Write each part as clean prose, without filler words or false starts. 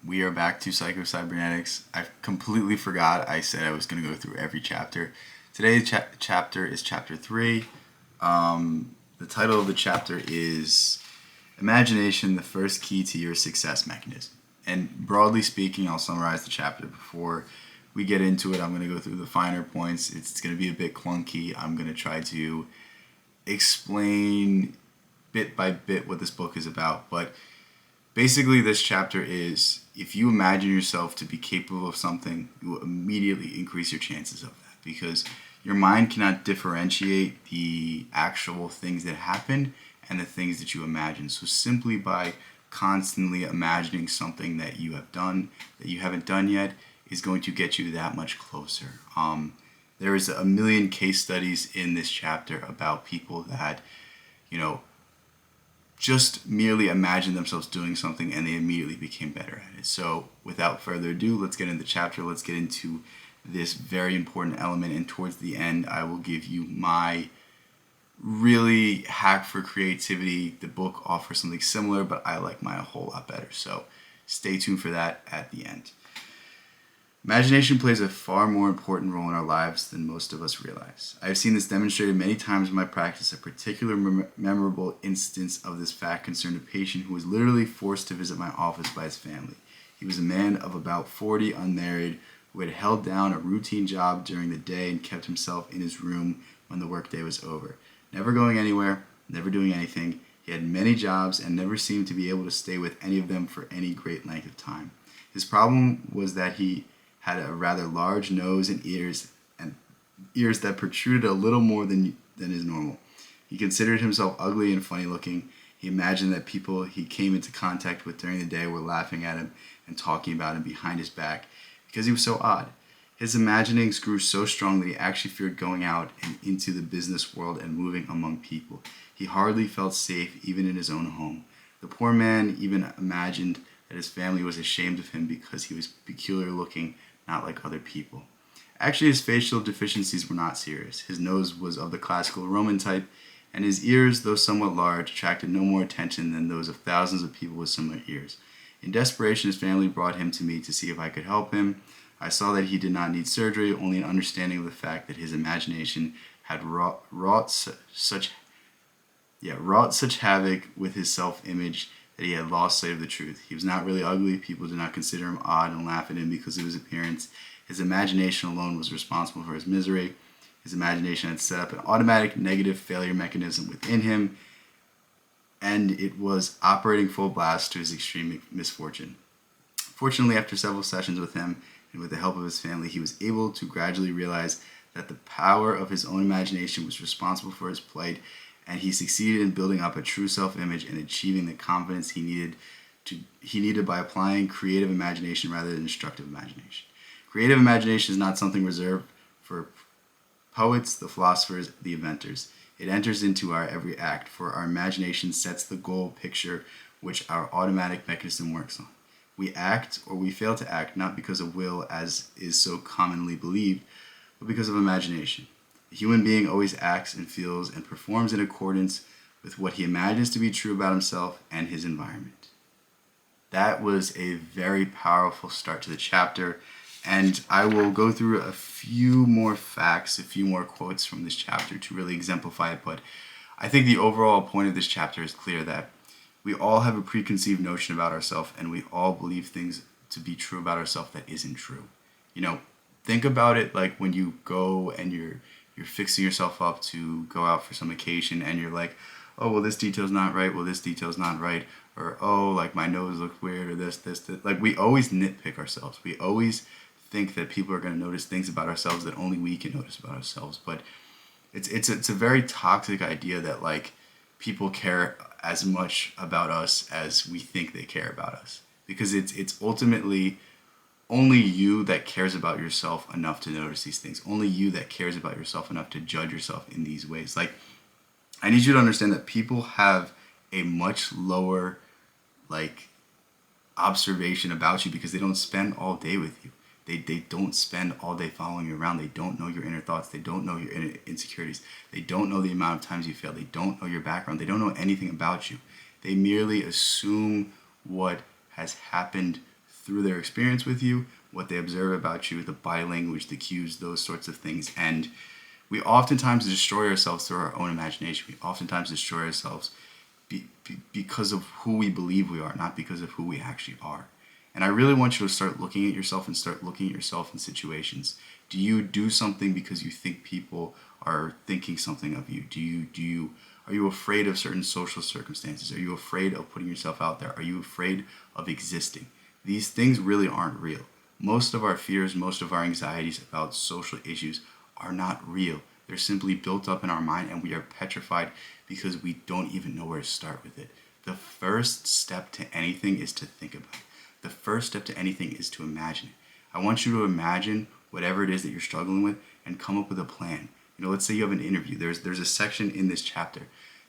We are back to Cybernetics. I completely forgot I said I was going to go through every chapter. Today's chapter is chapter 3. The title of the chapter is Imagination, the First Key to Your Success Mechanism. And broadly speaking, I'll summarize the chapter before we get into it. I'm going to go through the finer points. It's going to be a bit clunky. I'm going to try to explain bit by bit what this book is about. But basically, this chapter is if you imagine yourself to be capable of something, you will immediately increase your chances of that because your mind cannot differentiate the actual things that happen and the things that you imagine. So simply by constantly imagining something that you have done that you haven't done yet is going to get you that much closer. There is a million case studies in this chapter about people that, just merely imagined themselves doing something and they immediately became better at it. So without further ado, let's get into the chapter. Let's get into this very important element. And towards the end, I will give you my really hack for creativity. The book offers something similar, but I like mine a whole lot better. So stay tuned for that at the end. Imagination plays a far more important role in our lives than most of us realize. I have seen this demonstrated many times in my practice. A particular memorable instance of this fact concerned a patient who was literally forced to visit my office by his family. He was a man of about 40, unmarried, who had held down a routine job during the day and kept himself in his room when the workday was over. Never going anywhere, never doing anything. He had many jobs and never seemed to be able to stay with any of them for any great length of time. His problem was that he had a rather large nose and ears that protruded a little more than is normal. He considered himself ugly and funny looking. He imagined that people he came into contact with during the day were laughing at him and talking about him behind his back because he was so odd. His imaginings grew so strong that he actually feared going out and into the business world and moving among people. He hardly felt safe even in his own home. The poor man even imagined that his family was ashamed of him because he was peculiar looking, not like other people. Actually, his facial deficiencies were not serious. His nose was of the classical Roman type, and his ears, though somewhat large, attracted no more attention than those of thousands of people with similar ears. In desperation, his family brought him to me to see if I could help him. I saw that he did not need surgery, only an understanding of the fact that his imagination had wrought such havoc with his self-image that he had lost sight of the truth. He was not really ugly. People did not consider him odd and laugh at him because of his appearance. His imagination alone was responsible for his misery. His imagination had set up an automatic negative failure mechanism within him, and it was operating full blast to his extreme misfortune. Fortunately, after several sessions with him and with the help of his family, he was able to gradually realize that the power of his own imagination was responsible for his plight, and he succeeded in building up a true self-image and achieving the confidence he needed by applying creative imagination rather than destructive imagination. Creative imagination is not something reserved for poets, the philosophers, the inventors. It enters into our every act, for our imagination sets the goal picture which our automatic mechanism works on. We act or we fail to act not because of will, as is so commonly believed, but because of imagination. The human being always acts and feels and performs in accordance with what he imagines to be true about himself and his environment. That was a very powerful start to the chapter, and I will go through a few more facts, a few more quotes from this chapter to really exemplify it, but I think the overall point of this chapter is clear that we all have a preconceived notion about ourselves, and we all believe things to be true about ourselves that isn't true. Think about it like when you go and you're fixing yourself up to go out for some occasion and you're like, oh, well, this detail's not right. Well, this detail's not right. Or, oh, like my nose looks weird or this. Like we always nitpick ourselves. We always think that people are going to notice things about ourselves that only we can notice about ourselves. But it's a very toxic idea that like people care as much about us as we think they care about us. Because it's ultimately only you that cares about yourself enough to notice these things. Only you that cares about yourself enough to judge yourself in these ways. Like, I need you to understand that people have a much lower, observation about you because they don't spend all day with you. They don't spend all day following you around. They don't know your inner thoughts. They don't know your inner insecurities. They don't know the amount of times you fail. They don't know your background. They don't know anything about you. They merely assume what has happened through their experience with you, what they observe about you, the body language, the cues, those sorts of things. And we oftentimes destroy ourselves through our own imagination. We oftentimes destroy ourselves because of who we believe we are, not because of who we actually are. And I really want you to start looking at yourself and start looking at yourself in situations. Do you do something because you think people are thinking something of you? Are you afraid of certain social circumstances? Are you afraid of putting yourself out there? Are you afraid of existing? These things really aren't real. Most of our fears, most of our anxieties about social issues are not real. They're simply built up in our mind, and we are petrified because we don't even know where to start with it. The first step to anything is to think about it. The first step to anything is to imagine it. I want you to imagine whatever it is that you're struggling with and come up with a plan. Let's say you have an interview. There's a section in this chapter.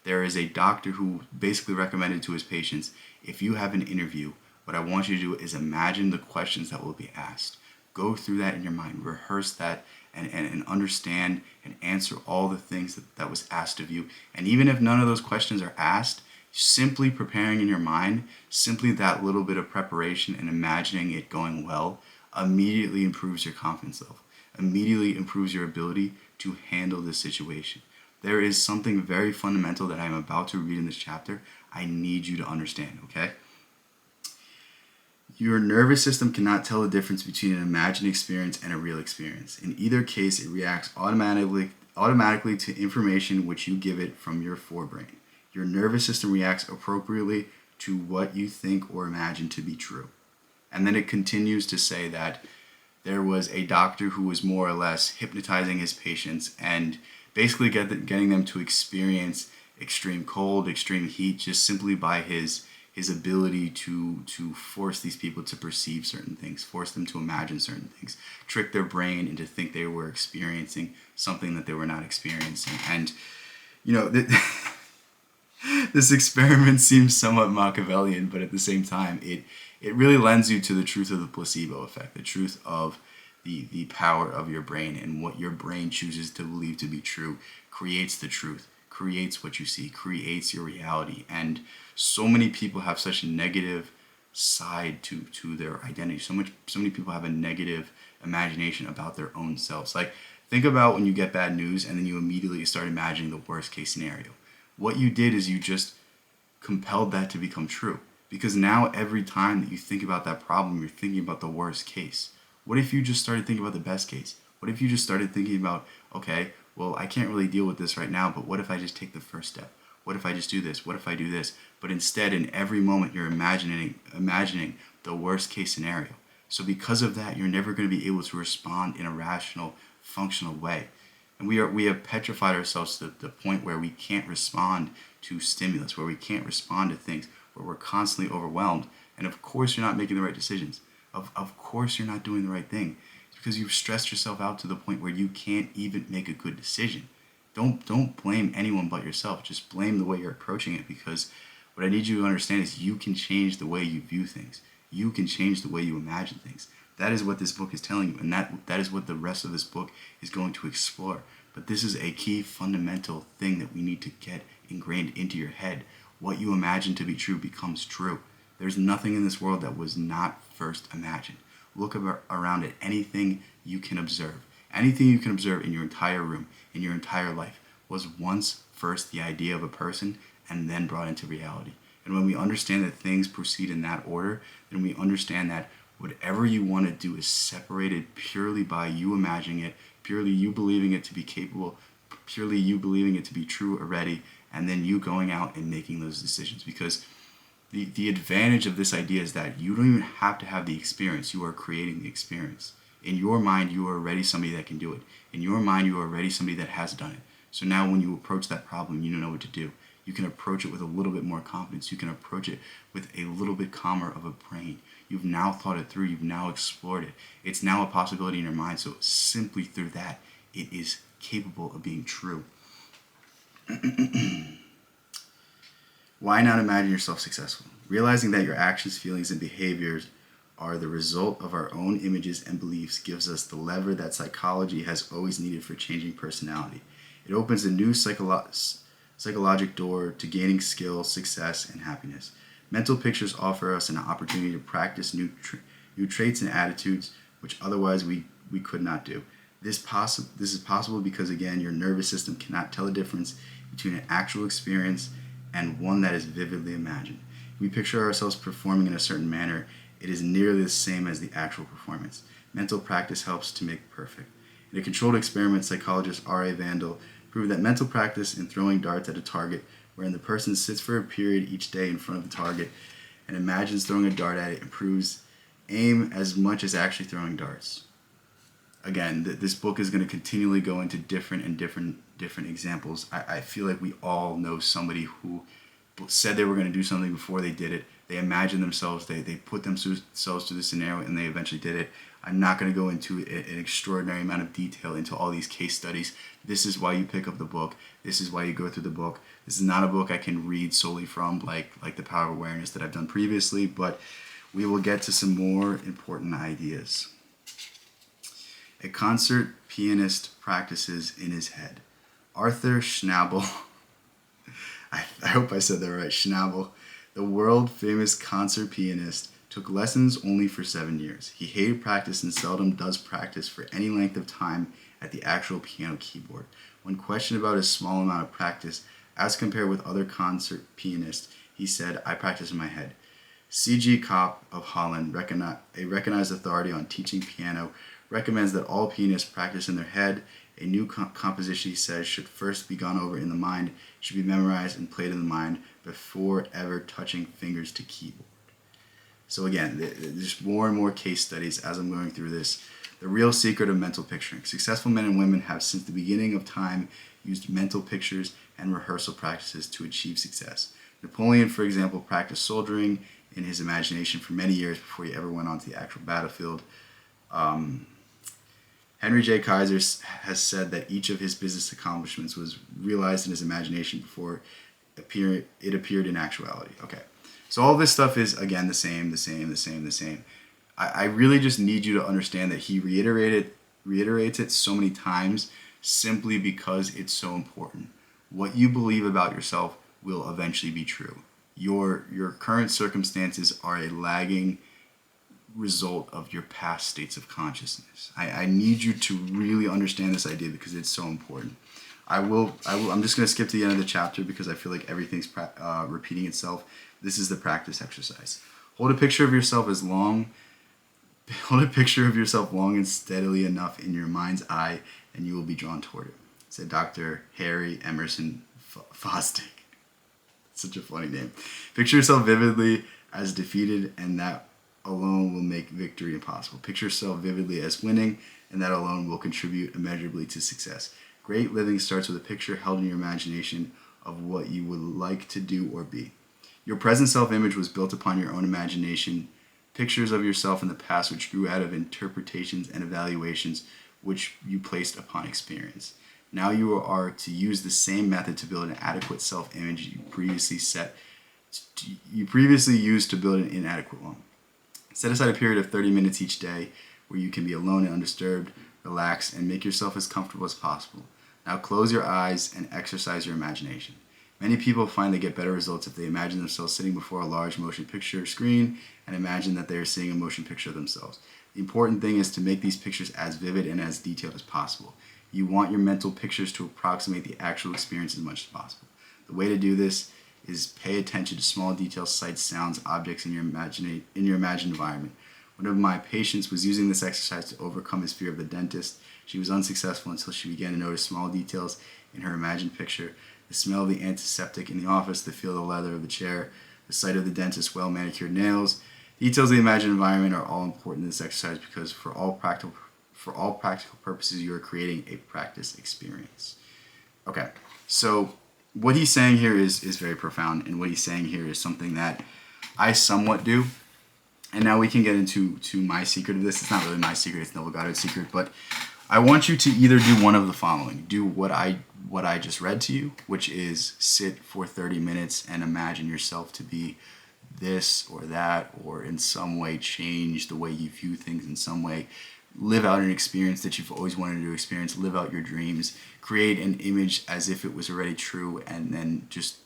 There is a doctor who basically recommended to his patients, if you have an interview, what I want you to do is imagine the questions that will be asked. Go through that in your mind, rehearse that, and understand and answer all the things that was asked of you. And even if none of those questions are asked, simply preparing in your mind, simply that little bit of preparation and imagining it going well, immediately improves your confidence level, immediately improves your ability to handle this situation. There is something very fundamental that I'm about to read in this chapter. I need you to understand, okay? Your nervous system cannot tell the difference between an imagined experience and a real experience. In either case, it reacts automatically to information which you give it from your forebrain. Your nervous system reacts appropriately to what you think or imagine to be true. And then it continues to say that there was a doctor who was more or less hypnotizing his patients and basically getting them to experience extreme cold, extreme heat, just simply by his ability to force these people to perceive certain things, force them to imagine certain things, trick their brain into think they were experiencing something that they were not experiencing. And, this experiment seems somewhat Machiavellian, but at the same time, it really lends you to the truth of the placebo effect, the truth of the power of your brain, and what your brain chooses to believe to be true creates the truth, creates what you see, creates your reality. And so many people have such a negative side to their identity. So many people have a negative imagination about their own selves. Like, think about when you get bad news and then you immediately start imagining the worst case scenario. What you did is you just compelled that to become true. Because now every time that you think about that problem, you're thinking about the worst case. What if you just started thinking about the best case? What if you just started thinking about, okay, well, I can't really deal with this right now, but what if I just take the first step? What if I just do this? What if I do this? But instead, in every moment, you're imagining the worst case scenario. So because of that, you're never going to be able to respond in a rational, functional way. And we have petrified ourselves to the point where we can't respond to stimulus, where we can't respond to things, where we're constantly overwhelmed. And of course, you're not making the right decisions. Of course, you're not doing the right thing. It's because you've stressed yourself out to the point where you can't even make a good decision. Don't blame anyone but yourself. Just blame the way you're approaching it, because what I need you to understand is you can change the way you view things. You can change the way you imagine things. That is what this book is telling you, and that is what the rest of this book is going to explore. But this is a key fundamental thing that we need to get ingrained into your head. What you imagine to be true becomes true. There's nothing in this world that was not first imagined. Look around at anything you can observe. Anything you can observe in your entire room, in your entire life, was once first the idea of a person and then brought into reality. And when we understand that things proceed in that order, then we understand that whatever you want to do is separated purely by you imagining it, purely you believing it to be capable, purely you believing it to be true already, and then you going out and making those decisions. Because the advantage of this idea is that you don't even have to have the experience. You are creating the experience. In your mind, you are already somebody that can do it. In your mind, you are already somebody that has done it. So now when you approach that problem, you know what to do. You can approach it with a little bit more confidence. You can approach it with a little bit calmer of a brain. You've now thought it through. You've now explored it. It's now a possibility in your mind. So simply through that, it is capable of being true. Why not imagine yourself successful? Realizing that your actions, feelings, and behaviors are the result of our own images and beliefs gives us the lever that psychology has always needed for changing personality. It opens a new psychologic door to gaining skill, success, and happiness. Mental pictures offer us an opportunity to practice new traits and attitudes which otherwise we could not do. This is possible because, again, your nervous system cannot tell the difference between an actual experience and one that is vividly imagined. If we picture ourselves performing in a certain manner, it is nearly the same as the actual performance. Mental practice helps to make perfect. In a controlled experiment, psychologist R.A. Vandal proved that mental practice in throwing darts at a target, wherein the person sits for a period each day in front of the target and imagines throwing a dart at it, improves aim as much as actually throwing darts. Again, this book is going to continually go into different examples. I feel like we all know somebody who said they were going to do something before they did it. They imagined themselves, they put themselves through the scenario, and they eventually did it. I'm not going to go into an extraordinary amount of detail into all these case studies. This is why you pick up the book. This is why you go through the book. This is not a book I can read solely from, like The Power of Awareness that I've done previously, but we will get to some more important ideas. A concert pianist practices in his head. Arthur Schnabel, I hope I said that right, Schnabel, the world-famous concert pianist, took lessons only for 7 years. He hated practice and seldom does practice for any length of time at the actual piano keyboard. When questioned about his small amount of practice, as compared with other concert pianists, he said, "I practice in my head." C.G. Kopp of Holland, a recognized authority on teaching piano, recommends that all pianists practice in their head. A new composition, he says, should first be gone over in the mind, should be memorized and played in the mind before ever touching fingers to keyboard. So again, there's more and more case studies as I'm going through this. The real secret of mental picturing. Successful men and women have since the beginning of time used mental pictures and rehearsal practices to achieve success. Napoleon, for example, practiced soldiering in his imagination for many years before he ever went onto the actual battlefield. Henry J. Kaiser has said that each of his business accomplishments was realized in his imagination before it appeared in actuality. Okay, so all this stuff is, again, the same. I really just need you to understand that he reiterates it so many times simply because it's so important. What you believe about yourself will eventually be true. Your current circumstances are a lagging result of your past states of consciousness. I need you to really understand this idea because it's so important. I'm just going to skip to the end of the chapter because I feel like everything's repeating itself. This is the practice exercise. Hold a picture of yourself long and steadily enough in your mind's eye, and you will be drawn toward it, said Dr. Harry Emerson Fosdick. Such a funny name. Picture yourself vividly as defeated, and that alone will make victory impossible. Picture yourself vividly as winning, and that alone will contribute immeasurably to success. Great living starts with a picture held in your imagination of what you would like to do or be. Your present self-image was built upon your own imagination, pictures of yourself in the past which grew out of interpretations and evaluations which you placed upon experience. Now you are to use the same method to build an adequate self-image you previously used to build an inadequate one. Set aside a period of 30 minutes each day where you can be alone and undisturbed, relax, and make yourself as comfortable as possible. Now close your eyes and exercise your imagination. Many people find they get better results if they imagine themselves sitting before a large motion picture screen and imagine that they are seeing a motion picture of themselves. The important thing is to make these pictures as vivid and as detailed as possible. You want your mental pictures to approximate the actual experience as much as possible. The way to do this is pay attention to small details, sights, sounds, objects in your imagined environment. One of my patients was using this exercise to overcome his fear of the dentist. She was unsuccessful until she began to notice small details in her imagined picture. The smell of the antiseptic in the office, the feel of the leather of the chair, the sight of the dentist's well-manicured nails. Details of the imagined environment are all important in this exercise because for all practical purposes, you are creating a practice experience. Okay, so what he's saying here is very profound, and what he's saying here is something that I somewhat do. And now we can get into my secret of this. It's not really my secret, it's Neville Goddard's secret, but I want you to either do one of the following. Do what I just read to you, which is sit for 30 minutes and imagine yourself to be this or that, or in some way change the way you view things in some way. Live out an experience that you've always wanted to experience. Live out your dreams. Create an image as if it was already true, and then just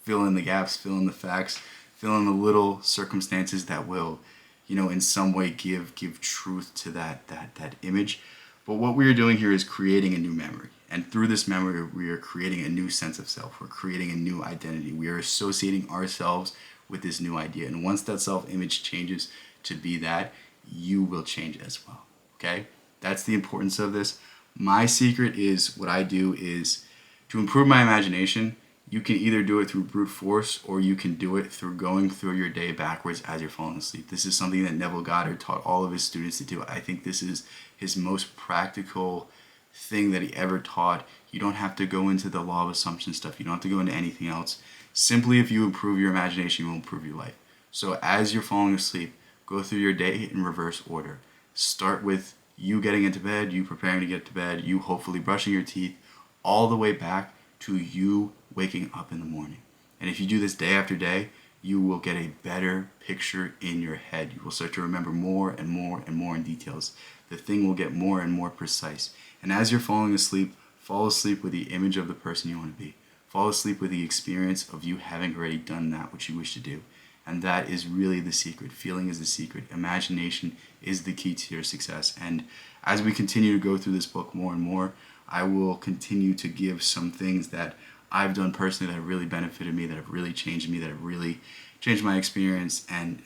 fill in the gaps, fill in the facts, fill in the little circumstances that will in some way give truth to that image. But what we are doing here is creating a new memory. And through this memory, we are creating a new sense of self. We're creating a new identity. We are associating ourselves with this new idea. And once that self-image changes to be that, you will change as well. Okay? That's the importance of this. My secret is, what I do is, to improve my imagination, you can either do it through brute force, or you can do it through going through your day backwards as you're falling asleep. This is something that Neville Goddard taught all of his students to do. I think this is his most practical thing that he ever taught. You don't have to go into the law of assumption stuff. You don't have to go into anything else. Simply, if you improve your imagination, you will improve your life. So as you're falling asleep, go through your day in reverse order. Start with you getting into bed, you preparing to get to bed, you hopefully brushing your teeth, all the way back to you waking up in the morning. And if you do this day after day, you will get a better picture in your head. You will start to remember more and more and more in details. The thing will get more and more precise. And as you're falling asleep, fall asleep with the image of the person you want to be. Fall asleep with the experience of you having already done that which you wish to do. And that is really the secret. Feeling is the secret. Imagination is the key to your success. And as we continue to go through this book more and more, I will continue to give some things that I've done personally that have really benefited me, that have really changed me, that have really changed my experience and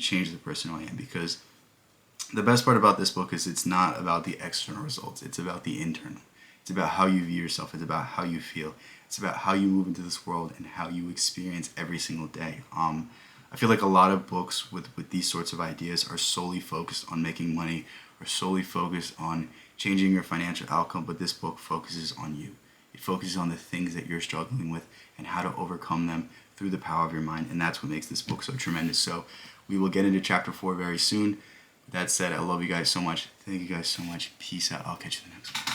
changed the person I am. Because the best part about this book is it's not about the external results. It's about the internal. It's about how you view yourself. It's about how you feel. It's about how you move into this world and how you experience every single day. I feel like a lot of books with these sorts of ideas are solely focused on making money, or solely focused on changing your financial outcome, but this book focuses on you. It focuses on the things that you're struggling with and how to overcome them through the power of your mind, and that's what makes this book so tremendous. So we will get into chapter 4 very soon. With that said, I love you guys so much. Thank you guys so much. Peace out. I'll catch you in the next one.